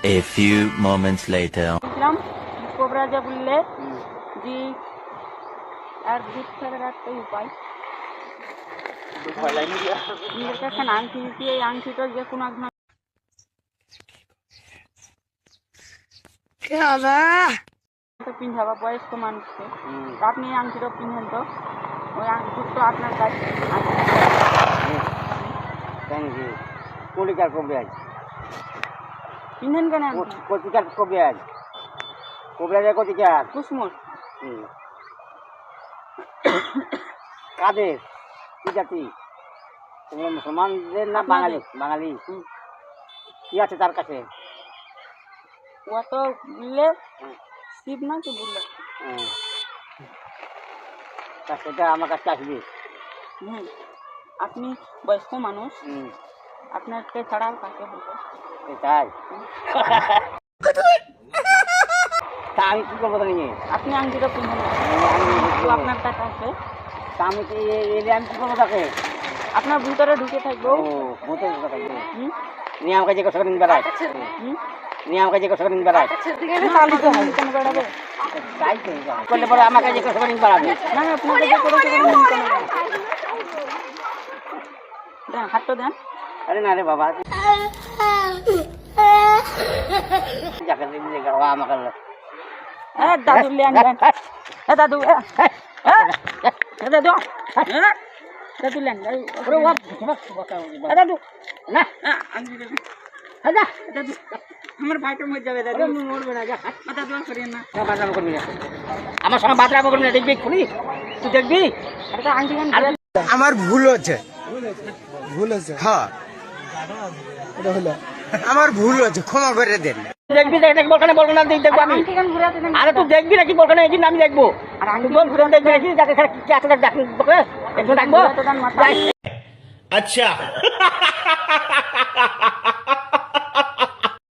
A few moments later. Cobra जब ले जी আর দুধ ছাড়া একটা উপায় নিজের কাছে আংটি দিতে এই আংটিটা যে কোনো একজন পিন্ধাবা বয়স্ক মানুষকে আপনি এই আংটিটা পিন্ধেন তো ওই আংটিটা আপনার কাছে কলিকার কবিরাজ পিন্ধেন কেন কতিকার কবিরাজ কবিরাজের কতিকার কুসমুর কাদের কি জাতি তোমরা মুসলমানদের না বাঙালি বাঙালি কি আছে তার কাছে ও তো বললে শিব না কি বললে তা সেটা আমার কাছে আসবে আপনি বয়স্ক মানুষ আপনাকে ছাড়া কাকে বলবো তাই তা আমি কী করবো নিয়ে আপনি আংটিটা পিন্ধেন আপনার টাকা আছে তা আমি কি এলে আমি কী করবো তাকে আপনার ভিতরে ঢুকে থাকবো ভূতে ঢুকে থাকবে নিয়ে আমাকে যে কথা নিয়ে বেড়ায় নিয়ে আমাকে যে কথা নিয়ে বেড়ায় কেন বেড়াবে তাই তো করলে পরে আমাকে যে কথা নিয়ে বেড়াবে না আপনাকে যে করে দেন হাতটা দেন আরে না রে বাবা যাকে দিলে আমাকে দাদু লেন দাদু দাদু দাদু লেন দাদু না দাদু আমার ভাইটার মধ্যে যাবে দাদু মরবে না দাদু আর করিয়েন না বাদরাম করবি না আমার সঙ্গে বাদরাম করবি না দেখবি খুনি তুই দেখবি আমার ভুল হচ্ছে হ্যাঁ আমার ভুল হচ্ছে ক্ষমা করে দেন দেখবি দেখবি বলবো না দেখবো আমি আরে তুই দেখবি নাকি বলবো না এই আমি দেখবো আর আমি ঘুরে দেখবি নাকি যাকে কি আছে দেখবো একজন ডাকবো अच्छा